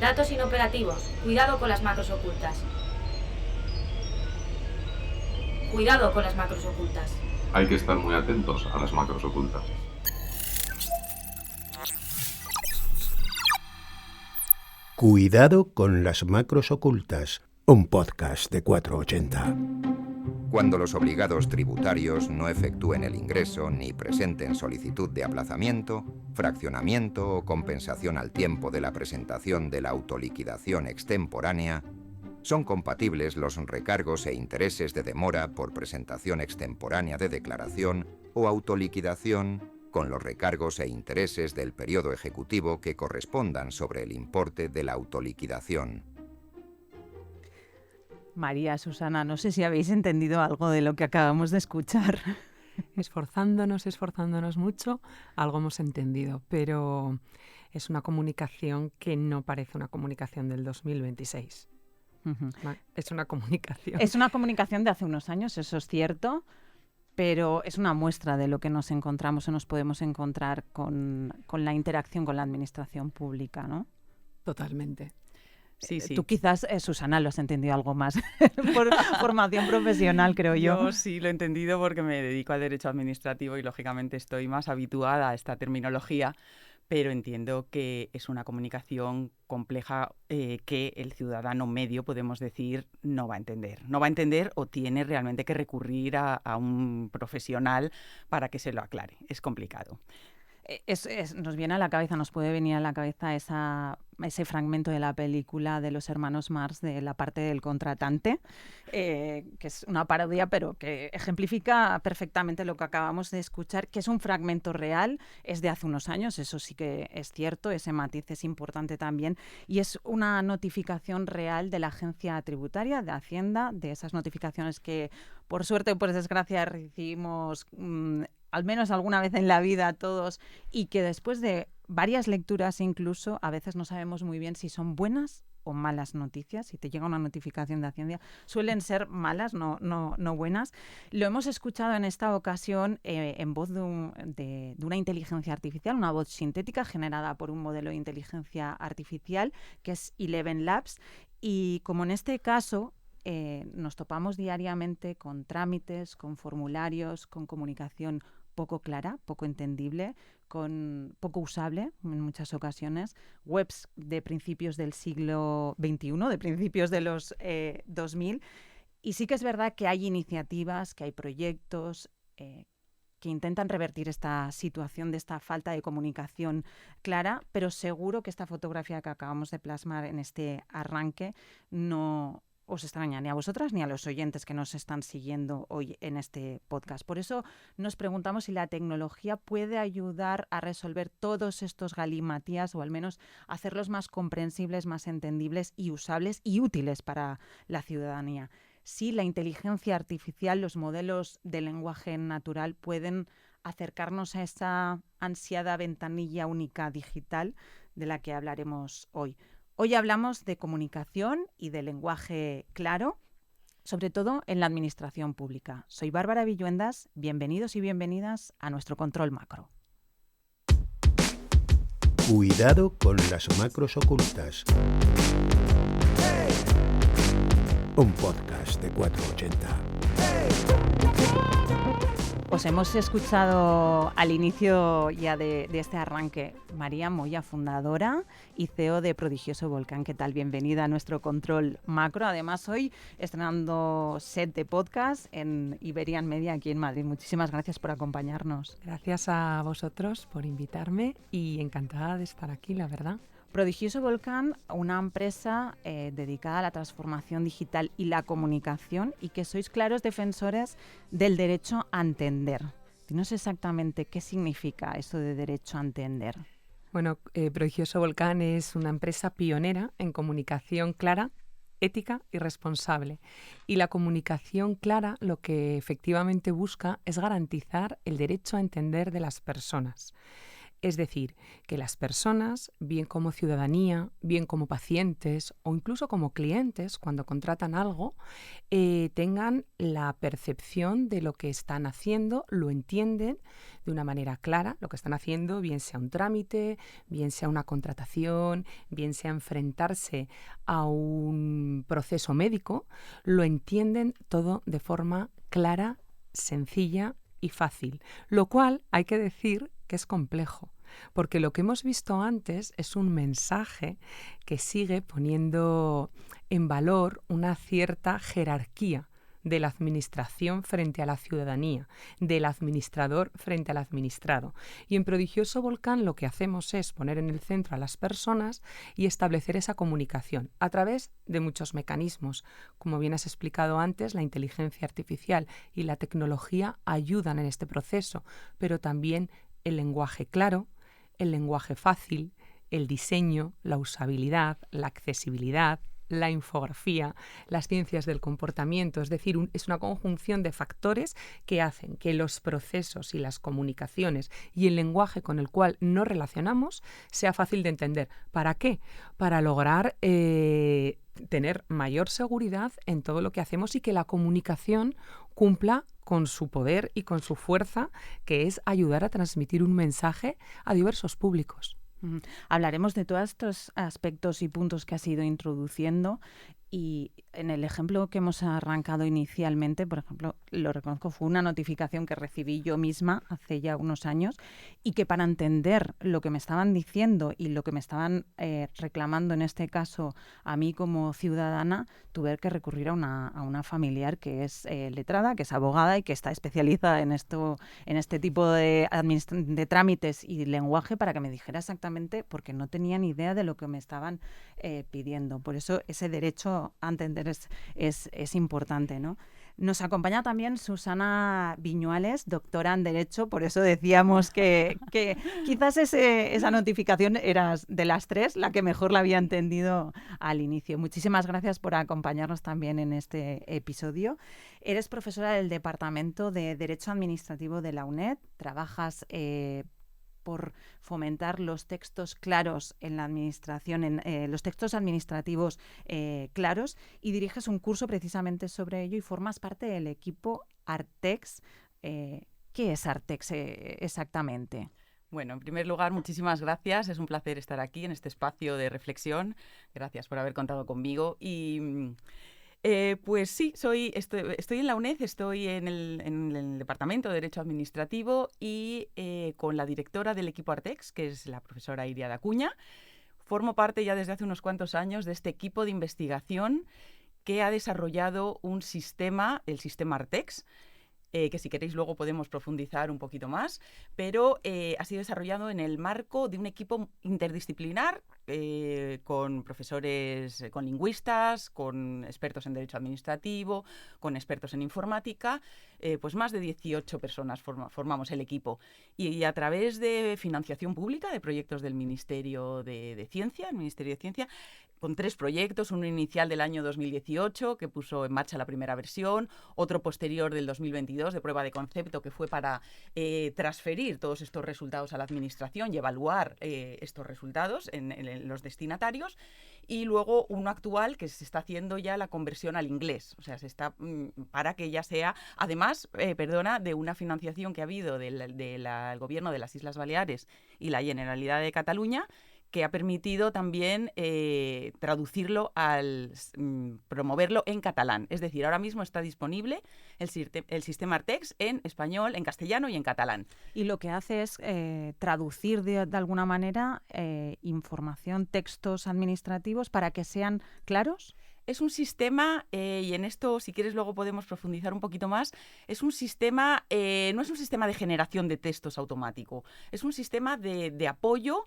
Datos inoperativos. Cuidado con las macros ocultas. Cuidado con las macros ocultas. Hay que estar muy atentos a las macros ocultas. Cuidado con las macros ocultas, un podcast de 480. Cuando los obligados tributarios no efectúen el ingreso ni presenten solicitud de aplazamiento, fraccionamiento o compensación al tiempo de la presentación de la autoliquidación extemporánea, son compatibles los recargos e intereses de demora por presentación extemporánea de declaración o autoliquidación con los recargos e intereses del periodo ejecutivo que correspondan sobre el importe de la autoliquidación. María, Susana, no sé si habéis entendido algo de lo que acabamos de escuchar. Esforzándonos mucho, algo hemos entendido, pero es una comunicación que no parece una comunicación del 2026. Uh-huh. Es una comunicación. Es una comunicación de hace unos años, eso es cierto, pero es una muestra de lo que nos encontramos o nos podemos encontrar con la interacción con la administración pública, ¿no? Totalmente. Sí, sí. Tú quizás, Susana, lo has entendido algo más por formación profesional, creo yo. Yo sí lo he entendido porque me dedico al derecho administrativo y lógicamente estoy más habituada a esta terminología, pero entiendo que es una comunicación compleja que el ciudadano medio, podemos decir, no va a entender. No va a entender o tiene realmente que recurrir a un profesional para que se lo aclare. Es complicado. Nos viene a la cabeza, nos puede venir a la cabeza ese fragmento de la película de los hermanos Marx, de la parte del contratante, que es una parodia, pero que ejemplifica perfectamente lo que acabamos de escuchar, que es un fragmento real, es de hace unos años, eso sí que es cierto, ese matiz es importante también, y es una notificación real de la agencia tributaria, de Hacienda, de esas notificaciones que, por suerte o por desgracia, recibimos al menos alguna vez en la vida todos, y que después de varias lecturas incluso a veces no sabemos muy bien si son buenas o malas noticias. Si te llega una notificación de Hacienda, suelen ser malas, no buenas. Lo hemos escuchado en esta ocasión en voz de una inteligencia artificial, una voz sintética generada por un modelo de inteligencia artificial que es Eleven Labs, y como en este caso nos topamos diariamente con trámites, con formularios, con comunicación poco clara, poco entendible, poco usable en muchas ocasiones, webs de principios del siglo XXI, de principios de los 2000, y sí que es verdad que hay iniciativas, que hay proyectos que intentan revertir esta situación de esta falta de comunicación clara, pero seguro que esta fotografía que acabamos de plasmar en este arranque no os extraña ni a vosotras ni a los oyentes que nos están siguiendo hoy en este podcast. Por eso nos preguntamos si la tecnología puede ayudar a resolver todos estos galimatías o al menos hacerlos más comprensibles, más entendibles y usables y útiles para la ciudadanía. Si la inteligencia artificial, los modelos de lenguaje natural pueden acercarnos a esa ansiada ventanilla única digital de la que hablaremos hoy. Hoy hablamos de comunicación y de lenguaje claro, sobre todo en la administración pública. Soy Bárbara Villuendas, bienvenidos y bienvenidas a nuestro Control Macro. Cuidado con las macros ocultas. Un podcast de 480. Os hemos escuchado al inicio ya de este arranque. María Moya, fundadora y CEO de Prodigioso Volcán. ¿Qué tal? Bienvenida a nuestro Control Macro. Además, hoy estrenando set de podcast en Iberian Media aquí en Madrid. Muchísimas gracias por acompañarnos. Gracias a vosotros por invitarme y encantada de estar aquí, la verdad. Prodigioso Volcán, una empresa dedicada a la transformación digital y la comunicación y que sois claros defensores del derecho a entender. Dinos exactamente qué significa eso de derecho a entender. Bueno, Prodigioso Volcán es una empresa pionera en comunicación clara, ética y responsable. Y la comunicación clara lo que efectivamente busca es garantizar el derecho a entender de las personas. Es decir, que las personas, bien como ciudadanía, bien como pacientes o incluso como clientes, cuando contratan algo, tengan la percepción de lo que están haciendo, lo entienden de una manera clara, lo que están haciendo, bien sea un trámite, bien sea una contratación, bien sea enfrentarse a un proceso médico, lo entienden todo de forma clara, sencilla y fácil, lo cual hay que decir que es complejo, porque lo que hemos visto antes es un mensaje que sigue poniendo en valor una cierta jerarquía de la administración frente a la ciudadanía, del administrador frente al administrado. Y en Prodigioso Volcán lo que hacemos es poner en el centro a las personas y establecer esa comunicación a través de muchos mecanismos. Como bien has explicado antes, la inteligencia artificial y la tecnología ayudan en este proceso, pero también el lenguaje claro, el lenguaje fácil, el diseño, la usabilidad, la accesibilidad, la infografía, las ciencias del comportamiento, es decir, es una conjunción de factores que hacen que los procesos y las comunicaciones y el lenguaje con el cual nos relacionamos sea fácil de entender. ¿Para qué? Para lograr tener mayor seguridad en todo lo que hacemos y que la comunicación cumpla con su poder y con su fuerza, que es ayudar a transmitir un mensaje a diversos públicos. Hablaremos de todos estos aspectos y puntos que has ido introduciendo, y en el ejemplo que hemos arrancado inicialmente, por ejemplo, lo reconozco, fue una notificación que recibí yo misma hace ya unos años, y que para entender lo que me estaban diciendo y lo que me estaban reclamando, en este caso a mí como ciudadana, tuve que recurrir a una familiar que es letrada, que es abogada y que está especializada en este tipo de trámites y lenguaje, para que me dijera exactamente, porque no tenía ni idea de lo que me estaban pidiendo. Por eso ese derecho a entender es importante, ¿no? Nos acompaña también Susana Viñuales, doctora en Derecho, por eso decíamos que quizás esa notificación era de las tres la que mejor la había entendido al inicio. Muchísimas gracias por acompañarnos también en este episodio. Eres profesora del Departamento de Derecho Administrativo de la UNED, trabajas por fomentar los textos claros en la administración, los textos administrativos claros, y diriges un curso precisamente sobre ello y formas parte del equipo Artex. ¿Qué es Artex exactamente? Bueno, en primer lugar, muchísimas gracias. Es un placer estar aquí en este espacio de reflexión. Gracias por haber contado conmigo. Y pues sí, estoy en la UNED, estoy en el Departamento de Derecho Administrativo y con la directora del equipo Artex, que es la profesora Iria Dacuña. Formo parte ya desde hace unos cuantos años de este equipo de investigación que ha desarrollado un sistema, el sistema Artex, que si queréis luego podemos profundizar un poquito más, pero ha sido desarrollado en el marco de un equipo interdisciplinar con profesores, con lingüistas, con expertos en derecho administrativo, con expertos en informática, pues más de 18 personas formamos el equipo. Y a través de financiación pública, de proyectos del Ministerio de Ciencia, con 3 proyectos, uno inicial del año 2018 que puso en marcha la primera versión, otro posterior del 2022 de prueba de concepto que fue para transferir todos estos resultados a la administración y evaluar estos resultados en los destinatarios, y luego uno actual que se está haciendo ya la conversión al inglés, o sea, se está para que ya sea, además, de una financiación que ha habido del Gobierno de las Islas Baleares y la Generalidad de Cataluña, que ha permitido también traducirlo promoverlo en catalán. Es decir, ahora mismo está disponible el sistema Artex en español, en castellano y en catalán. Y lo que hace es traducir de alguna manera información, textos administrativos para que sean claros. Es un sistema, y en esto, si quieres, luego podemos profundizar un poquito más, es un sistema, no es un sistema de generación de textos automático, es un sistema de apoyo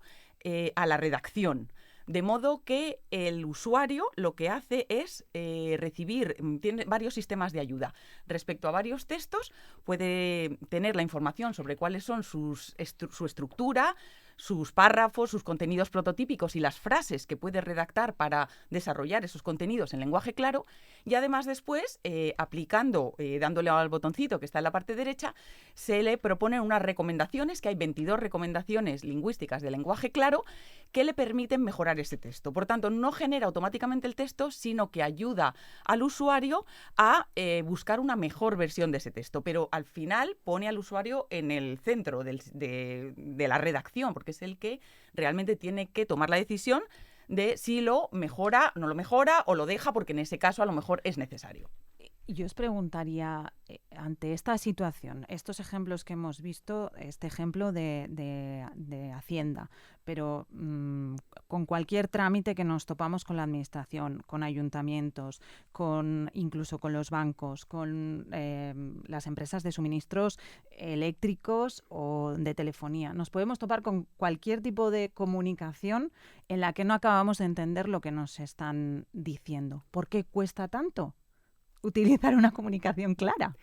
a la redacción. De modo que el usuario lo que hace es tiene varios sistemas de ayuda. Respecto a varios textos, puede tener la información sobre cuáles son su estructura, sus párrafos, sus contenidos prototípicos y las frases que puede redactar para desarrollar esos contenidos en lenguaje claro, y además después, aplicando, dándole al botoncito que está en la parte derecha, se le proponen unas recomendaciones, que hay 22 recomendaciones lingüísticas de lenguaje claro, que le permiten mejorar ese texto. Por tanto, no genera automáticamente el texto, sino que ayuda al usuario a buscar una mejor versión de ese texto. Pero al final pone al usuario en el centro de la redacción, porque es el que realmente tiene que tomar la decisión de si lo mejora, no lo mejora o lo deja, porque en ese caso a lo mejor es necesario. Yo os preguntaría, ante esta situación, estos ejemplos que hemos visto, este ejemplo de Hacienda, pero con cualquier trámite que nos topamos con la administración, con ayuntamientos, incluso con los bancos, con las empresas de suministros eléctricos o de telefonía, nos podemos topar con cualquier tipo de comunicación en la que no acabamos de entender lo que nos están diciendo. ¿Por qué cuesta tanto utilizar una comunicación clara?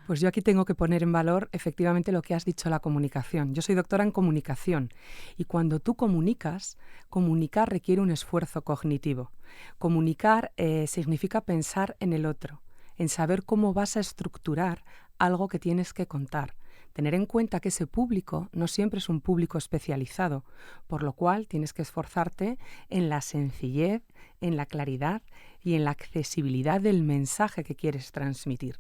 Pues yo aquí tengo que poner en valor efectivamente lo que has dicho, la comunicación. Yo soy doctora en comunicación y cuando tú comunicas, comunicar requiere un esfuerzo cognitivo. Comunicar significa pensar en el otro, en saber cómo vas a estructurar algo que tienes que contar. Tener en cuenta que ese público no siempre es un público especializado, por lo cual tienes que esforzarte en la sencillez, en la claridad y en la accesibilidad del mensaje que quieres transmitir.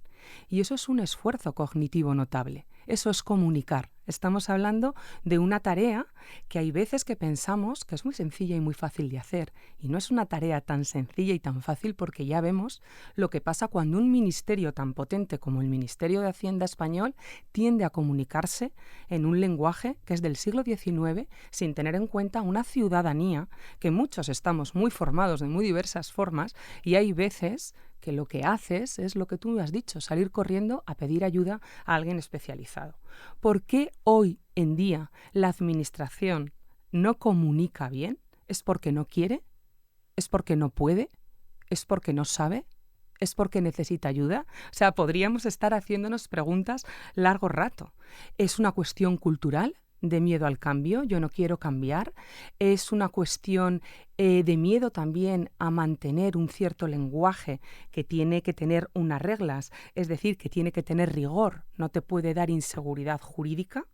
Y eso es un esfuerzo cognitivo notable. Eso es comunicar. Estamos hablando de una tarea que hay veces que pensamos que es muy sencilla y muy fácil de hacer. Y no es una tarea tan sencilla y tan fácil, porque ya vemos lo que pasa cuando un ministerio tan potente como el Ministerio de Hacienda español tiende a comunicarse en un lenguaje que es del siglo XIX, sin tener en cuenta una ciudadanía que muchos estamos muy formados de muy diversas formas, y hay veces que lo que haces es lo que tú me has dicho, salir corriendo a pedir ayuda a alguien especializado. ¿Por qué hoy en día la administración no comunica bien? ¿Es porque no quiere? ¿Es porque no puede? ¿Es porque no sabe? ¿Es porque necesita ayuda? O sea, podríamos estar haciéndonos preguntas largo rato. ¿Es una cuestión cultural? ¿De miedo al cambio? Yo no quiero cambiar. Es una cuestión de miedo también a mantener un cierto lenguaje que tiene que tener unas reglas, es decir, que tiene que tener rigor, no te puede dar inseguridad jurídica,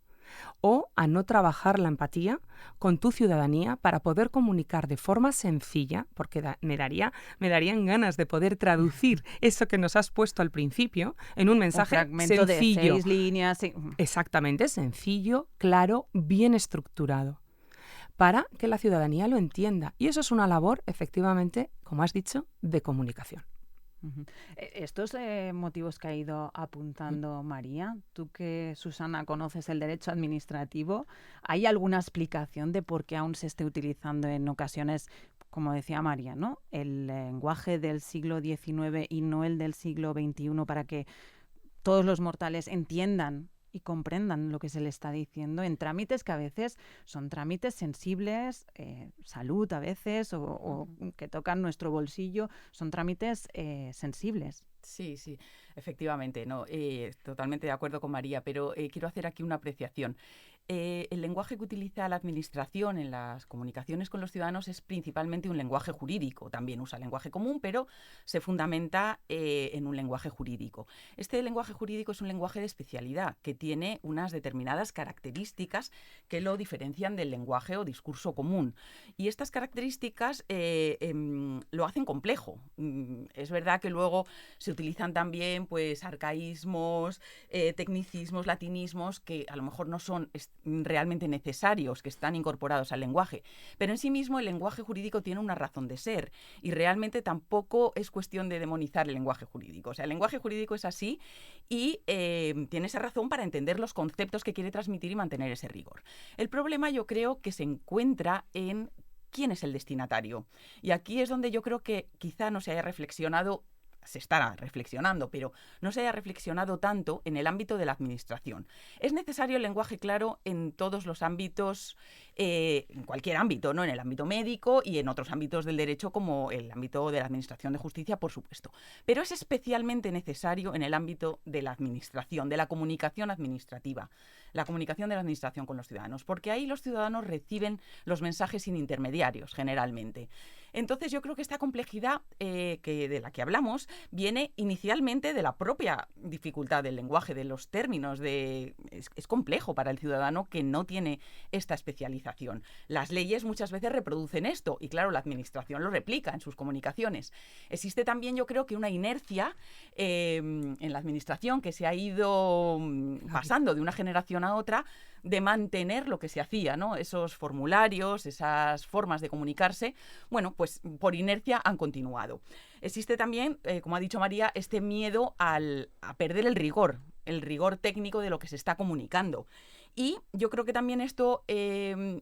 o a no trabajar la empatía con tu ciudadanía para poder comunicar de forma sencilla, porque me darían ganas de poder traducir eso que nos has puesto al principio en un mensaje fragmento sencillo. De 6 líneas. Sí. Exactamente, sencillo, claro, bien estructurado, para que la ciudadanía lo entienda. Y eso es una labor, efectivamente, como has dicho, de comunicación. Estos motivos que ha ido apuntando María, tú que, Susana, conoces el derecho administrativo, ¿hay alguna explicación de por qué aún se esté utilizando en ocasiones, como decía María, ¿no?, el lenguaje del siglo XIX y no el del siglo XXI, para que todos los mortales entiendan y comprendan lo que se le está diciendo en trámites que a veces son trámites sensibles, salud a veces, o que tocan nuestro bolsillo, son trámites sensibles? Sí, sí, efectivamente, no, totalmente de acuerdo con María, pero quiero hacer aquí una apreciación. El lenguaje que utiliza la administración en las comunicaciones con los ciudadanos es principalmente un lenguaje jurídico. También usa lenguaje común, pero se fundamenta en un lenguaje jurídico. Este lenguaje jurídico es un lenguaje de especialidad que tiene unas determinadas características que lo diferencian del lenguaje o discurso común. Y estas características lo hacen complejo. Es verdad que luego se utilizan también pues arcaísmos, tecnicismos, latinismos que a lo mejor no son realmente necesarios, que están incorporados al lenguaje, pero en sí mismo el lenguaje jurídico tiene una razón de ser y realmente tampoco es cuestión de demonizar el lenguaje jurídico. O sea, el lenguaje jurídico es así y tiene esa razón para entender los conceptos que quiere transmitir y mantener ese rigor. El problema, yo creo, que se encuentra en quién es el destinatario, y aquí es donde yo creo que quizá no se haya reflexionado se estará reflexionando, pero no se haya reflexionado tanto en el ámbito de la administración. Es necesario el lenguaje claro en todos los ámbitos, en cualquier ámbito, ¿no? En el ámbito médico y en otros ámbitos del derecho, como el ámbito de la administración de justicia, por supuesto. Pero es especialmente necesario en el ámbito de la administración, de la comunicación administrativa, la comunicación de la administración con los ciudadanos, porque ahí los ciudadanos reciben los mensajes sin intermediarios, generalmente. Entonces yo creo que esta complejidad de la que hablamos viene inicialmente de la propia dificultad del lenguaje, de los términos. Es complejo para el ciudadano que no tiene esta especialización. Las leyes muchas veces reproducen esto y claro, la administración lo replica en sus comunicaciones. Existe también, yo creo, que una inercia en la administración que se ha ido pasando de una generación a otra, de mantener lo que se hacía, ¿no? Esos formularios, esas formas de comunicarse, bueno, pues por inercia han continuado. Existe también, como ha dicho María, este miedo a perder el rigor técnico de lo que se está comunicando. Y yo creo que también esto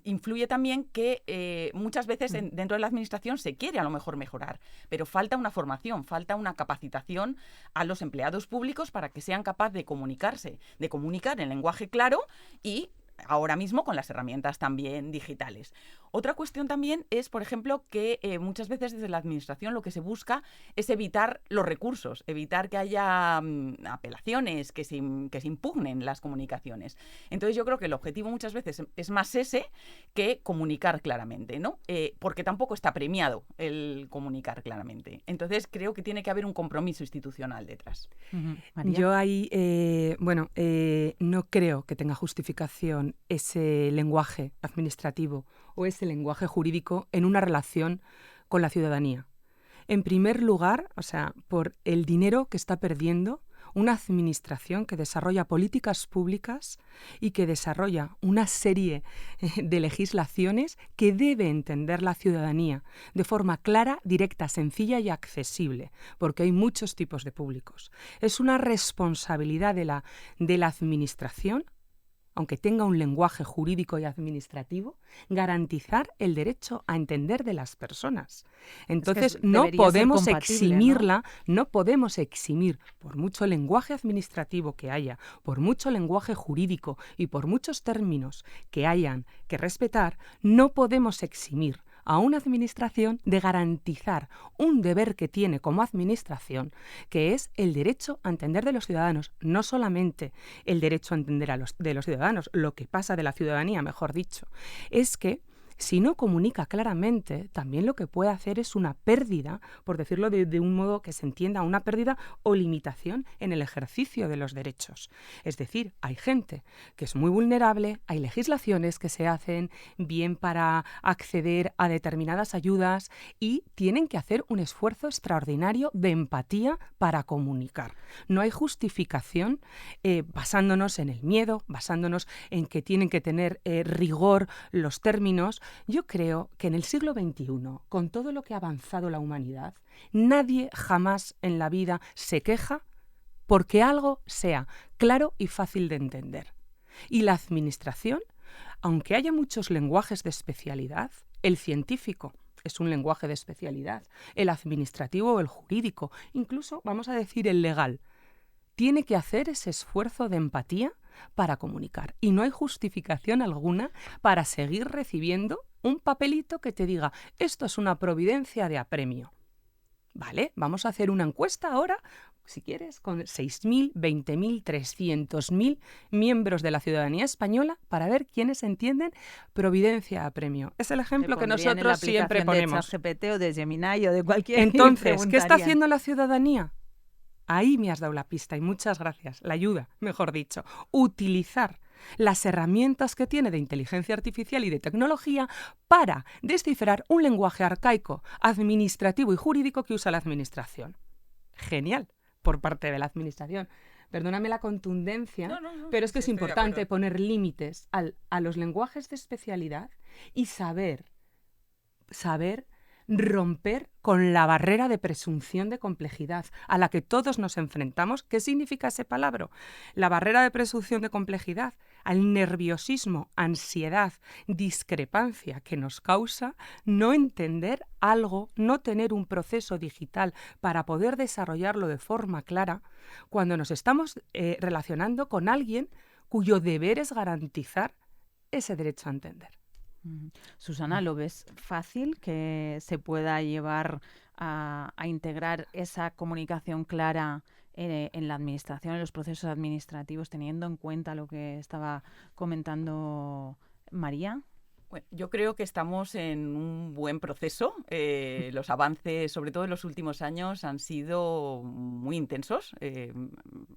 influye también que muchas veces dentro de la administración se quiere a lo mejor mejorar, pero falta una formación, falta una capacitación a los empleados públicos para que sean capaces de comunicarse, de comunicar en lenguaje claro y ahora mismo con las herramientas también digitales. Otra cuestión también es, por ejemplo, que muchas veces desde la administración lo que se busca es evitar los recursos, evitar que haya apelaciones, que se impugnen las comunicaciones. Entonces yo creo que el objetivo muchas veces es más ese que comunicar claramente, ¿no? Porque tampoco está premiado el comunicar claramente. Entonces creo que tiene que haber un compromiso institucional detrás. María. Yo ahí, no creo que tenga justificación ese lenguaje administrativo o ese lenguaje jurídico en una relación con la ciudadanía. En primer lugar, o sea, por el dinero que está perdiendo una administración que desarrolla políticas públicas y que desarrolla una serie de legislaciones que debe entender la ciudadanía de forma clara, directa, sencilla y accesible, porque hay muchos tipos de públicos. Es una responsabilidad de la administración, aunque tenga un lenguaje jurídico y administrativo, garantizar el derecho a entender de las personas. Entonces, no podemos eximirla, ¿no? Podemos eximir, por mucho lenguaje administrativo que haya, por mucho lenguaje jurídico y por muchos términos que hayan que respetar, no podemos eximir a una administración de garantizar un deber que tiene como administración, que es el derecho a entender de los ciudadanos, no solamente el derecho a entender de los ciudadanos, lo que pasa de la ciudadanía, mejor dicho, es que si no comunica claramente, también lo que puede hacer es una pérdida, por decirlo de un modo que se entienda, una pérdida o limitación en el ejercicio de los derechos. Es decir, hay gente que es muy vulnerable, hay legislaciones que se hacen bien para acceder a determinadas ayudas y tienen que hacer un esfuerzo extraordinario de empatía para comunicar. No hay justificación basándonos en el miedo, basándonos en que tienen que tener rigor los términos. Yo creo que en el siglo XXI, con todo lo que ha avanzado la humanidad, nadie jamás en la vida se queja porque algo sea claro y fácil de entender. Y la administración, aunque haya muchos lenguajes de especialidad, el científico es un lenguaje de especialidad, el administrativo o el jurídico, incluso vamos a decir el legal, tiene que hacer ese esfuerzo de empatía para comunicar. Y no hay justificación alguna para seguir recibiendo un papelito que te diga esto es una providencia de apremio. Vale, vamos a hacer una encuesta ahora, si quieres, con 6.000, 20.000, 300.000 miembros de la ciudadanía española para ver quiénes entienden providencia de apremio. Es el ejemplo que nosotros siempre ponemos. De ChatGPT o de Gemini o de cualquier. Entonces, ¿qué está haciendo la ciudadanía? Ahí me has dado la pista y muchas gracias, la ayuda, mejor dicho. Utilizar las herramientas que tiene de inteligencia artificial y de tecnología para descifrar un lenguaje arcaico, administrativo y jurídico que usa la administración. Genial, por parte de la administración. Perdóname la contundencia, pero es que es importante poner límites a los lenguajes de especialidad y saber romper con la barrera de presunción de complejidad a la que todos nos enfrentamos. ¿Qué significa ese palabra? La barrera de presunción de complejidad al nerviosismo, ansiedad, discrepancia que nos causa no entender algo, no tener un proceso digital para poder desarrollarlo de forma clara, cuando nos estamos relacionando con alguien cuyo deber es garantizar ese derecho a entender. Susana, ¿lo ves fácil que se pueda llevar a integrar esa comunicación clara en la administración, en los procesos administrativos, teniendo en cuenta lo que estaba comentando María? Bueno, yo creo que estamos en un buen proceso. Los avances, sobre todo en los últimos años, han sido muy intensos.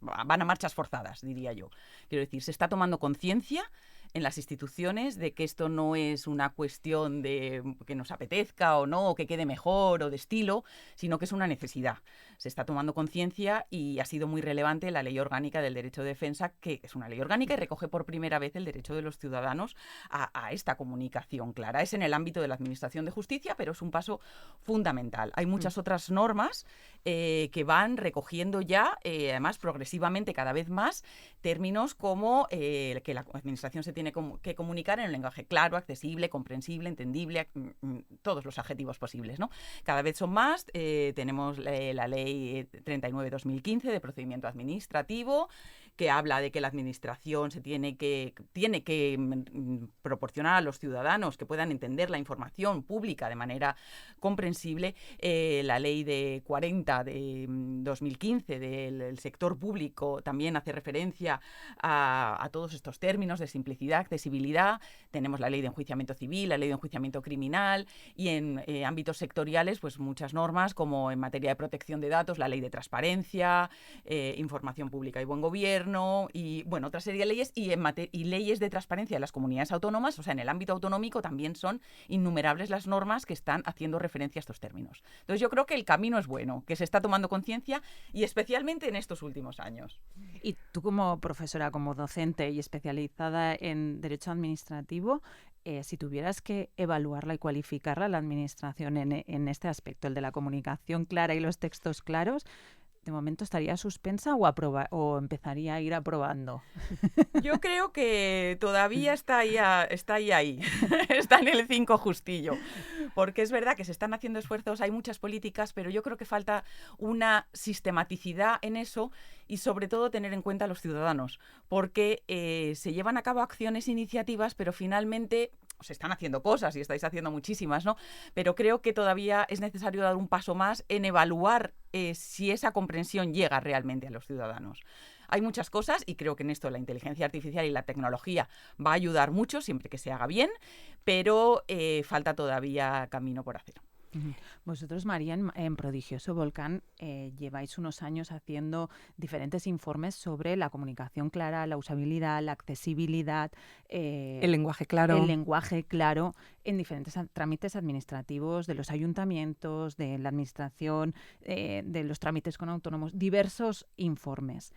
Van a marchas forzadas, diría yo. Quiero decir, se está tomando conciencia en las instituciones de que esto no es una cuestión de que nos apetezca o no, o que quede mejor o de estilo, sino que es una necesidad. Se está tomando conciencia y ha sido muy relevante la Ley Orgánica del Derecho de Defensa, que es una ley orgánica y recoge por primera vez el derecho de los ciudadanos a esta comunicación clara. Es en el ámbito de la Administración de Justicia, pero es un paso fundamental. Hay muchas otras normas que van recogiendo ya, además progresivamente cada vez más, términos como que la Administración se tiene que comunicar en un lenguaje claro, accesible, comprensible, entendible, todos los adjetivos posibles, ¿no? Cada vez son más. Tenemos la Ley 39/2015 de procedimiento administrativo, que habla de que la Administración se tiene que proporcionar a los ciudadanos que puedan entender la información pública de manera comprensible. La Ley de 40 de 2015 del sector público también hace referencia a todos estos términos de simplicidad, accesibilidad. Tenemos la Ley de Enjuiciamiento Civil, la Ley de Enjuiciamiento Criminal y en ámbitos sectoriales pues muchas normas como en materia de protección de datos, la Ley de Transparencia, Información Pública y Buen Gobierno, y bueno, otra serie de leyes y leyes de transparencia de las comunidades autónomas. O sea, en el ámbito autonómico también son innumerables las normas que están haciendo referencia a estos términos. Entonces yo creo que el camino es bueno, que se está tomando conciencia y especialmente en estos últimos años. Y tú como profesora, como docente y especializada en Derecho Administrativo, si tuvieras que evaluarla y cualificarla, la Administración en este aspecto, el de la comunicación clara y los textos claros, ¿de momento estaría suspensa o empezaría a ir aprobando? Yo creo que todavía está ahí. Está en el 5 justillo. Porque es verdad que se están haciendo esfuerzos, hay muchas políticas, pero yo creo que falta una sistematicidad en eso y sobre todo tener en cuenta a los ciudadanos. Porque se llevan a cabo acciones, iniciativas, pero finalmente se están haciendo cosas y estáis haciendo muchísimas, ¿no? Pero creo que todavía es necesario dar un paso más en evaluar si esa comprensión llega realmente a los ciudadanos. Hay muchas cosas y creo que en esto la inteligencia artificial y la tecnología va a ayudar mucho siempre que se haga bien, pero falta todavía camino por hacer. Vosotros, María, en Prodigioso Volcán lleváis unos años haciendo diferentes informes sobre la comunicación clara, la usabilidad, la accesibilidad, el lenguaje claro. El lenguaje claro en diferentes trámites administrativos de los ayuntamientos, de la administración, de los trámites con autónomos, diversos informes.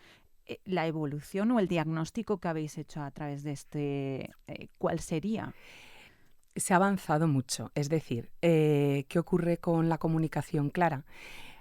La evolución o el diagnóstico que habéis hecho a través de este, ¿cuál sería? Se ha avanzado mucho. Es decir, ¿qué ocurre con la comunicación clara?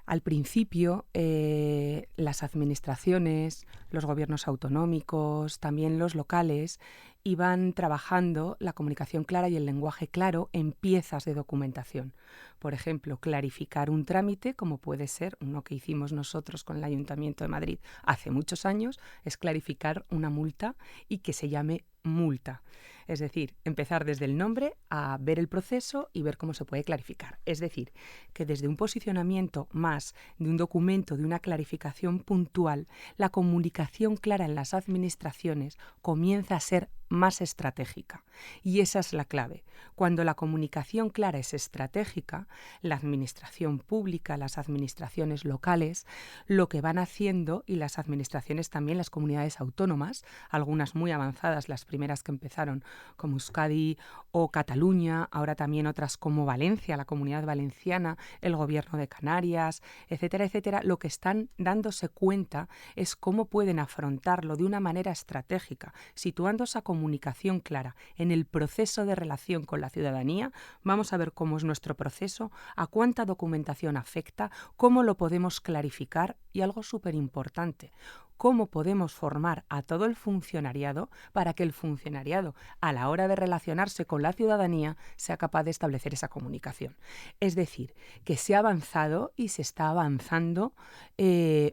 Al principio, las administraciones, los gobiernos autonómicos, también los locales, iban trabajando la comunicación clara y el lenguaje claro en piezas de documentación. Por ejemplo, clarificar un trámite, como puede ser uno que hicimos nosotros con el Ayuntamiento de Madrid hace muchos años, es clarificar una multa y que se llame multa. Es decir, empezar desde el nombre a ver el proceso y ver cómo se puede clarificar. Es decir, que desde un posicionamiento más de un documento, de una clarificación puntual, la comunicación clara en las administraciones comienza a ser más estratégica. Y esa es la clave. Cuando la comunicación clara es estratégica, la administración pública, las administraciones locales, lo que van haciendo, y las administraciones también, las comunidades autónomas, algunas muy avanzadas, las primeras que empezaron como Euskadi o Cataluña, ahora también otras como Valencia, la Comunidad Valenciana, el Gobierno de Canarias, etcétera, etcétera, lo que están dándose cuenta es cómo pueden afrontarlo de una manera estratégica, situando esa comunicación clara en el proceso de relación con la ciudadanía. Vamos a ver cómo es nuestro proceso, a cuánta documentación afecta, cómo lo podemos clarificar y algo súper importante, cómo podemos formar a todo el funcionariado para que el funcionariado, a la hora de relacionarse con la ciudadanía, sea capaz de establecer esa comunicación. Es decir, que se ha avanzado y se está avanzando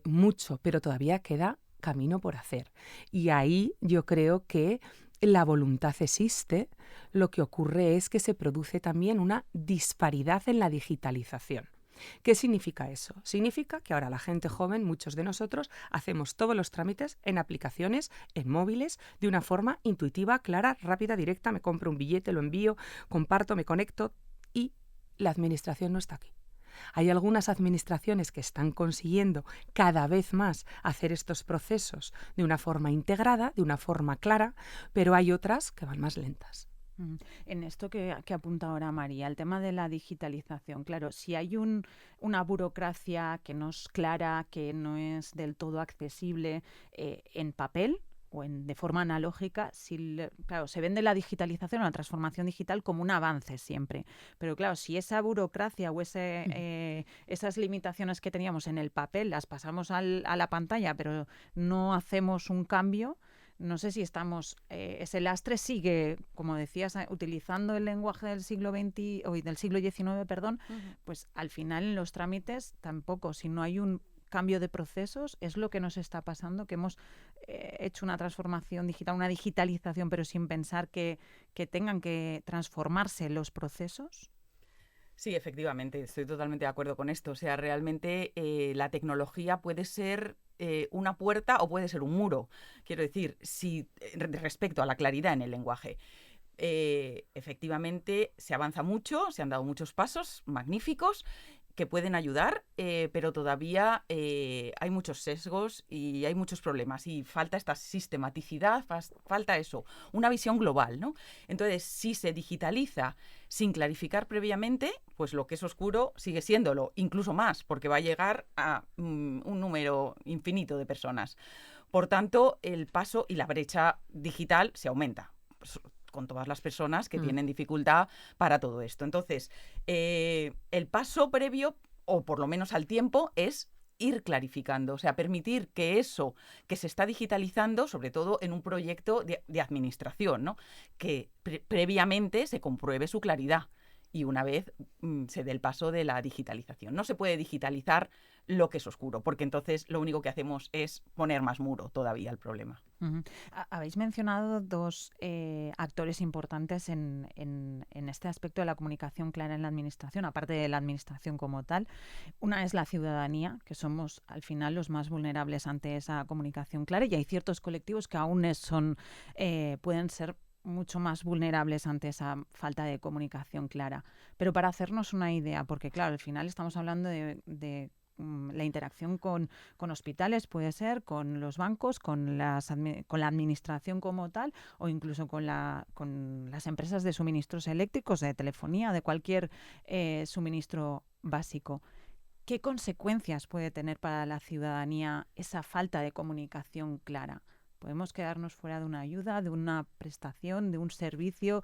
mucho, pero todavía queda camino por hacer. Y ahí yo creo que la voluntad existe, lo que ocurre es que se produce también una disparidad en la digitalización. ¿Qué significa eso? Significa que ahora la gente joven, muchos de nosotros, hacemos todos los trámites en aplicaciones, en móviles, de una forma intuitiva, clara, rápida, directa. Me compro un billete, lo envío, comparto, me conecto y la administración no está aquí. Hay algunas administraciones que están consiguiendo cada vez más hacer estos procesos de una forma integrada, de una forma clara, pero hay otras que van más lentas. En esto que apunta ahora María, el tema de la digitalización, claro, si hay una burocracia que no es clara, que no es del todo accesible en papel o de forma analógica, claro, se vende la digitalización o la transformación digital como un avance siempre. Pero claro, si esa burocracia o esas limitaciones que teníamos en el papel las pasamos a la pantalla, pero no hacemos un cambio, no sé si ese lastre sigue, como decías, utilizando el lenguaje del siglo XIX, perdón, pues al final en los trámites tampoco, si no hay un cambio de procesos, es lo que nos está pasando, que hemos hecho una transformación digital, una digitalización, pero sin pensar que tengan que transformarse los procesos. Sí, efectivamente, estoy totalmente de acuerdo con esto. O sea, realmente la tecnología puede ser una puerta o puede ser un muro. Quiero decir, si respecto a la claridad en el lenguaje. Efectivamente, se avanza mucho, se han dado muchos pasos magníficos que pueden ayudar, pero todavía hay muchos sesgos y hay muchos problemas y falta esta sistematicidad, falta eso, una visión global, ¿no? Entonces, si se digitaliza sin clarificar previamente, pues lo que es oscuro sigue siéndolo, incluso más, porque va a llegar a un número infinito de personas. Por tanto, el paso y la brecha digital se aumenta con todas las personas que tienen dificultad para todo esto. Entonces, el paso previo, o por lo menos al tiempo, es ir clarificando, o sea, permitir que eso que se está digitalizando, sobre todo en un proyecto de administración, ¿no? Que previamente se compruebe su claridad y una vez se dé el paso de la digitalización. No se puede digitalizar lo que es oscuro, porque entonces lo único que hacemos es poner más muro todavía al problema. Habéis mencionado dos actores importantes en este aspecto de la comunicación clara en la administración, aparte de la administración como tal. Una es la ciudadanía, que somos al final los más vulnerables ante esa comunicación clara, y hay ciertos colectivos que aún pueden ser mucho más vulnerables ante esa falta de comunicación clara. Pero para hacernos una idea, porque claro, al final estamos hablando de la interacción con hospitales, puede ser, con los bancos, con la administración como tal, o incluso con las empresas de suministros eléctricos, de telefonía, de cualquier suministro básico. ¿Qué consecuencias puede tener para la ciudadanía esa falta de comunicación clara? ¿Podemos quedarnos fuera de una ayuda, de una prestación, de un servicio?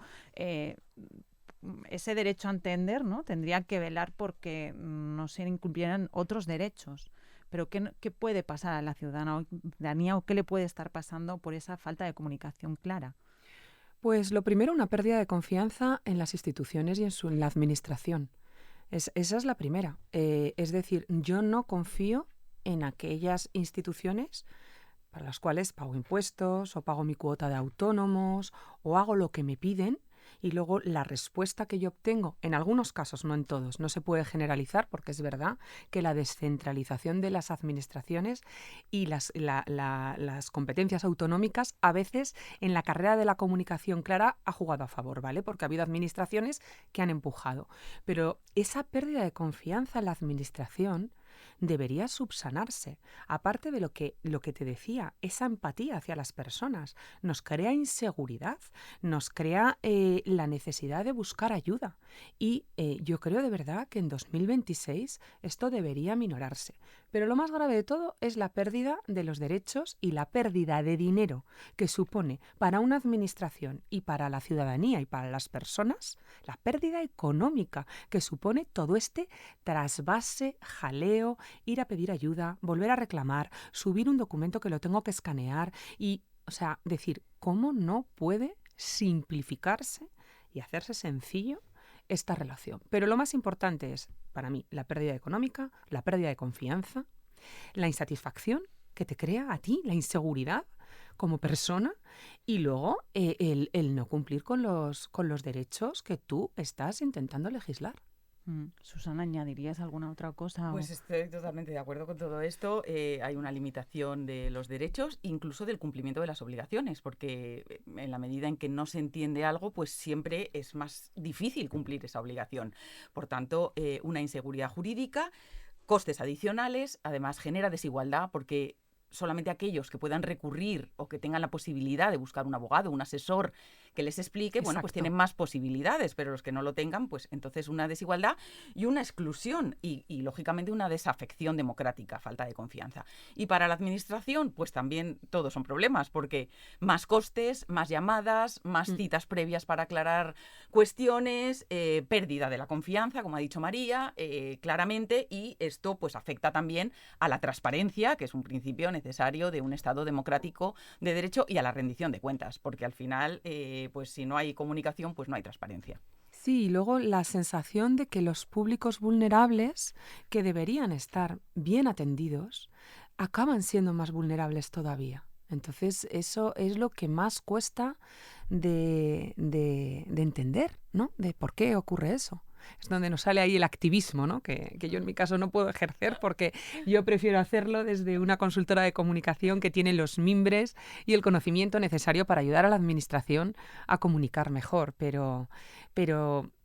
Ese derecho a entender, ¿no? Tendría que velar porque no se incumplieran otros derechos. Pero ¿qué puede pasar a la ciudadanía o qué le puede estar pasando por esa falta de comunicación clara? Pues lo primero, una pérdida de confianza en las instituciones y en la administración. Esa es la primera. Es decir, yo no confío en aquellas instituciones para las cuales pago impuestos o pago mi cuota de autónomos o hago lo que me piden, y luego la respuesta que yo obtengo, en algunos casos, no en todos, no se puede generalizar porque es verdad que la descentralización de las administraciones y las competencias autonómicas a veces en la carrera de la comunicación clara ha jugado a favor, ¿vale? Porque ha habido administraciones que han empujado. Pero esa pérdida de confianza en la administración debería subsanarse. Aparte de lo que te decía, esa empatía hacia las personas nos crea inseguridad, nos crea la necesidad de buscar ayuda. Y yo creo de verdad que en 2026 esto debería minorarse. Pero lo más grave de todo es la pérdida de los derechos y la pérdida de dinero que supone para una administración y para la ciudadanía y para las personas, la pérdida económica que supone todo este trasvase, jaleo, ir a pedir ayuda, volver a reclamar, subir un documento que lo tengo que escanear y, o sea, decir, ¿cómo no puede simplificarse y hacerse sencillo esta relación? Pero lo más importante es, para mí, la pérdida económica, la pérdida de confianza, la insatisfacción que te crea a ti, la inseguridad como persona y luego el no cumplir con los derechos que tú estás intentando legislar. Susana, ¿añadirías alguna otra cosa? Pues estoy totalmente de acuerdo con todo esto. Hay una limitación de los derechos, incluso del cumplimiento de las obligaciones, porque en la medida en que no se entiende algo, pues siempre es más difícil cumplir esa obligación. Por tanto, una inseguridad jurídica, costes adicionales, además genera desigualdad porque solamente aquellos que puedan recurrir o que tengan la posibilidad de buscar un abogado, un asesor que les explique, bueno, pues Exacto. tienen más posibilidades, pero los que no lo tengan, pues entonces una desigualdad y una exclusión y lógicamente una desafección democrática, falta de confianza. Y para la administración, pues también todos son problemas, porque más costes, más llamadas, más citas previas para aclarar cuestiones, pérdida de la confianza, como ha dicho María, claramente, y esto pues afecta también a la transparencia, que es un principio necesario de un Estado democrático de derecho, y a la rendición de cuentas, porque al final pues si no hay comunicación, pues no hay transparencia. Sí, y luego la sensación de que los públicos vulnerables, que deberían estar bien atendidos, acaban siendo más vulnerables todavía. Entonces, eso es lo que más cuesta de entender, ¿no? De por qué ocurre eso. Es donde nos sale ahí el activismo, ¿no? Que yo en mi caso no puedo ejercer porque yo prefiero hacerlo desde una consultora de comunicación que tiene los mimbres y el conocimiento necesario para ayudar a la administración a comunicar mejor. Pero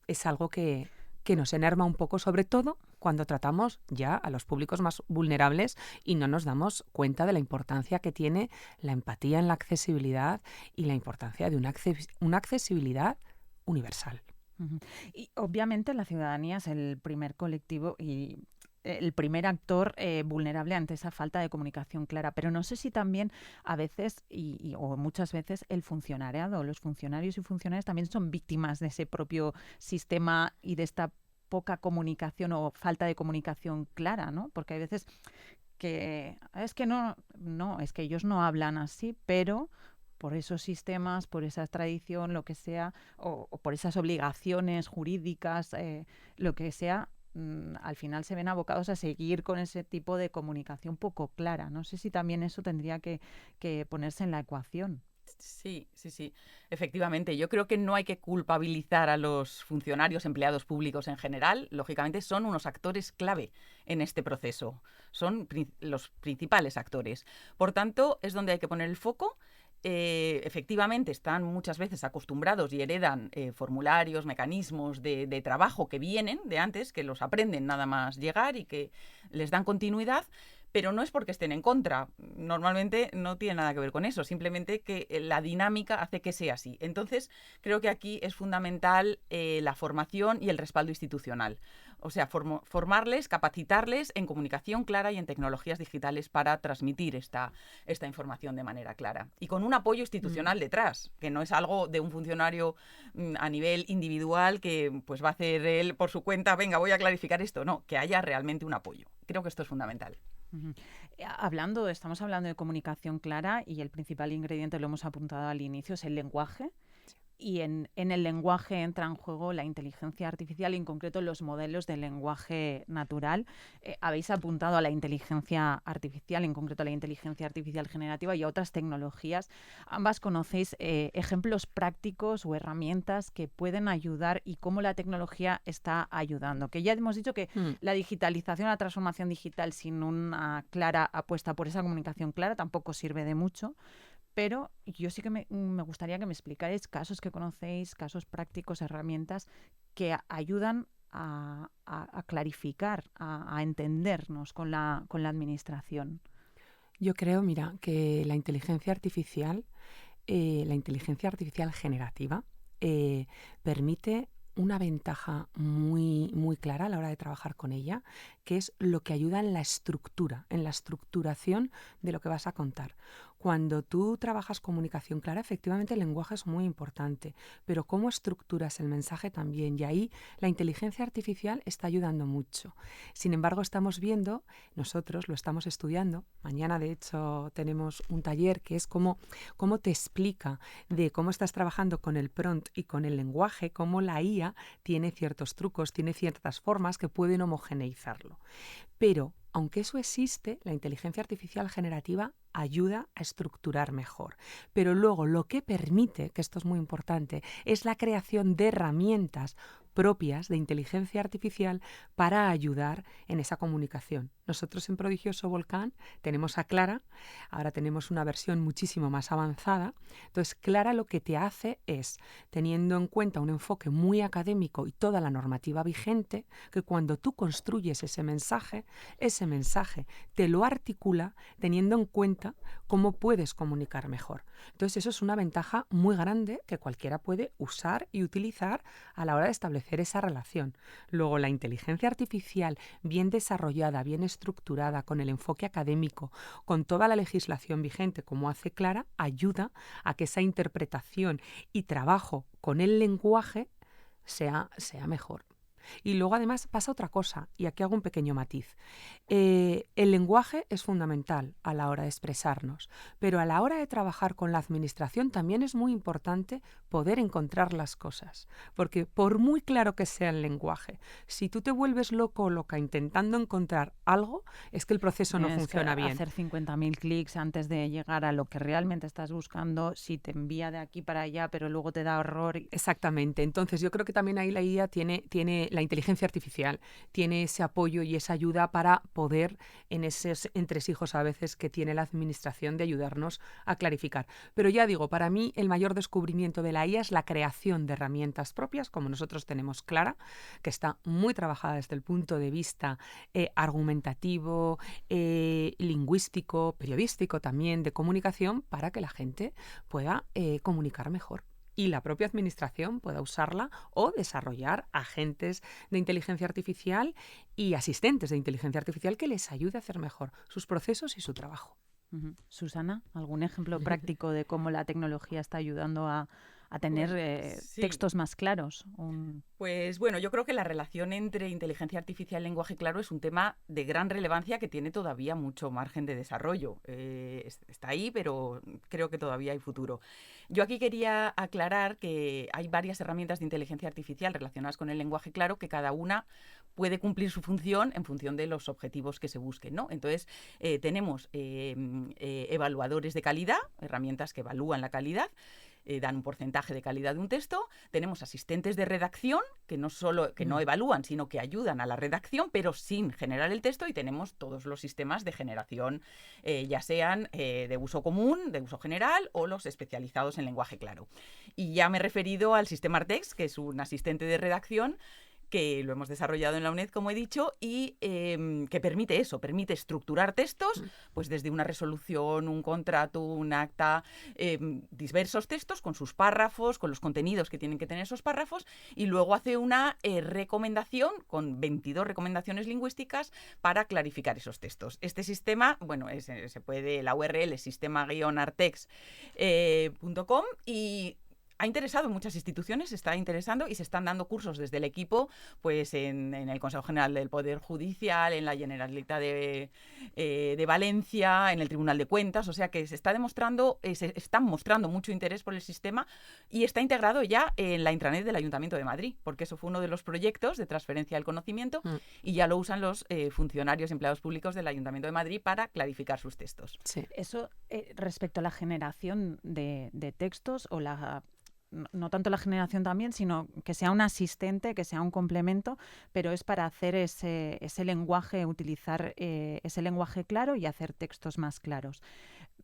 es algo que nos enerva un poco, sobre todo cuando tratamos ya a los públicos más vulnerables y no nos damos cuenta de la importancia que tiene la empatía en la accesibilidad y la importancia de una accesibilidad universal. Y obviamente la ciudadanía es el primer colectivo y el primer actor vulnerable ante esa falta de comunicación clara, pero no sé si también a veces o muchas veces el funcionariado, los funcionarios y funcionarias también son víctimas de ese propio sistema y de esta poca comunicación o falta de comunicación clara, ¿no? Porque hay veces que es que no, es que ellos no hablan así, pero por esos sistemas, por esa tradición, lo que sea, o por esas obligaciones jurídicas, lo que sea, al final se ven abocados a seguir con ese tipo de comunicación poco clara. No sé si también eso tendría que ponerse en la ecuación. Sí. Efectivamente, yo creo que no hay que culpabilizar a los funcionarios, empleados públicos en general. Lógicamente son unos actores clave en este proceso. Son los principales actores. Por tanto, es donde hay que poner el foco. Efectivamente están muchas veces acostumbrados y heredan formularios, mecanismos de trabajo que vienen de antes, que los aprenden nada más llegar y que les dan continuidad, pero no es porque estén en contra. Normalmente no tiene nada que ver con eso, simplemente que la dinámica hace que sea así. Entonces, creo que aquí es fundamental la formación y el respaldo institucional. O sea, formarles, capacitarles en comunicación clara y en tecnologías digitales para transmitir esta información de manera clara. Y con un apoyo institucional detrás, que no es algo de un funcionario a nivel individual que pues va a hacer él por su cuenta, venga, voy a clarificar esto. No, que haya realmente un apoyo. Creo que esto es fundamental. Estamos hablando de comunicación clara y el principal ingrediente, lo hemos apuntado al inicio, es el lenguaje. Y en el lenguaje entra en juego la inteligencia artificial y en concreto los modelos de lenguaje natural. Habéis apuntado a la inteligencia artificial, en concreto a la inteligencia artificial generativa y a otras tecnologías. Ambas conocéis ejemplos prácticos o herramientas que pueden ayudar y cómo la tecnología está ayudando. Que ya hemos dicho que la digitalización, la transformación digital sin una clara apuesta por esa comunicación clara tampoco sirve de mucho. Pero yo sí que me gustaría que me explicarais casos que conocéis, casos prácticos, herramientas que ayudan a clarificar, a entendernos con la administración. Yo creo, mira, que la inteligencia artificial generativa, permite una ventaja muy, muy clara a la hora de trabajar con ella, que es lo que ayuda en la estructuración de lo que vas a contar. Cuando tú trabajas comunicación clara, efectivamente el lenguaje es muy importante, pero cómo estructuras el mensaje también, y ahí la inteligencia artificial está ayudando mucho. Sin embargo, estamos viendo, nosotros lo estamos estudiando, mañana de hecho tenemos un taller que es cómo te explica de cómo estás trabajando con el prompt y con el lenguaje, cómo la IA tiene ciertos trucos, tiene ciertas formas que pueden homogeneizarlo. Pero, aunque eso existe, la inteligencia artificial generativa ayuda a estructurar mejor. Pero luego lo que permite, que esto es muy importante, es la creación de herramientas propias de inteligencia artificial para ayudar en esa comunicación. Nosotros en Prodigioso Volcán tenemos a Clara, ahora tenemos una versión muchísimo más avanzada. Entonces, Clara lo que te hace es, teniendo en cuenta un enfoque muy académico y toda la normativa vigente, que cuando tú construyes ese mensaje te lo articula teniendo en cuenta cómo puedes comunicar mejor. Entonces, eso es una ventaja muy grande que cualquiera puede usar y utilizar a la hora de establecer esa relación. Luego, la inteligencia artificial bien desarrollada, bien estructurada, con el enfoque académico, con toda la legislación vigente, como hace Clara, ayuda a que esa interpretación y trabajo con el lenguaje sea mejor. Y luego además pasa otra cosa, y aquí hago un pequeño matiz. El lenguaje es fundamental a la hora de expresarnos, pero a la hora de trabajar con la administración también es muy importante poder encontrar las cosas, porque por muy claro que sea el lenguaje, si tú te vuelves loco o loca intentando encontrar algo, es que el proceso no funciona bien. Hacer 50.000 clics antes de llegar a lo que realmente estás buscando, si te envía de aquí para allá, pero luego te da error. Exactamente. Entonces yo creo que también ahí la IA tiene la inteligencia artificial tiene ese apoyo y esa ayuda para poder, en esos entresijos a veces que tiene la administración, de ayudarnos a clarificar. Pero ya digo, para mí el mayor descubrimiento de la IA es la creación de herramientas propias, como nosotros tenemos Clara, que está muy trabajada desde el punto de vista argumentativo, lingüístico, periodístico también, de comunicación, para que la gente pueda comunicar mejor. Y la propia administración pueda usarla o desarrollar agentes de inteligencia artificial y asistentes de inteligencia artificial que les ayude a hacer mejor sus procesos y su trabajo. Uh-huh. Susana, ¿algún ejemplo práctico de cómo la tecnología está ayudando a tener sí. textos más claros? Pues bueno, yo creo que la relación entre inteligencia artificial y lenguaje claro es un tema de gran relevancia que tiene todavía mucho margen de desarrollo. Está ahí, pero creo que todavía hay futuro. Yo aquí quería aclarar que hay varias herramientas de inteligencia artificial relacionadas con el lenguaje claro que cada una puede cumplir su función en función de los objetivos que se busquen, ¿no? Entonces, tenemos evaluadores de calidad, herramientas que evalúan la calidad, dan un porcentaje de calidad de un texto. Tenemos asistentes de redacción que no evalúan, sino que ayudan a la redacción, pero sin generar el texto. Y tenemos todos los sistemas de generación, ya sean de uso común, de uso general, o los especializados en lenguaje claro. Y ya me he referido al sistema Artex, que es un asistente de redacción que lo hemos desarrollado en la UNED, como he dicho, y que permite estructurar textos, pues desde una resolución, un contrato, un acta, diversos textos con sus párrafos, con los contenidos que tienen que tener esos párrafos, y luego hace una recomendación con 22 recomendaciones lingüísticas para clarificar esos textos. Este sistema, bueno, la URL es sistema-artex.com y ha interesado en muchas instituciones, se está interesando y se están dando cursos desde el equipo, pues en el Consejo General del Poder Judicial, en la Generalitat de Valencia, en el Tribunal de Cuentas, o sea que se están mostrando mucho interés por el sistema y está integrado ya en la intranet del Ayuntamiento de Madrid, porque eso fue uno de los proyectos de transferencia del conocimiento y ya lo usan los funcionarios empleados públicos del Ayuntamiento de Madrid para clarificar sus textos. Sí. Eso respecto a la generación de textos o no tanto la generación también, sino que sea un asistente, que sea un complemento, pero es para hacer ese lenguaje, utilizar ese lenguaje claro y hacer textos más claros.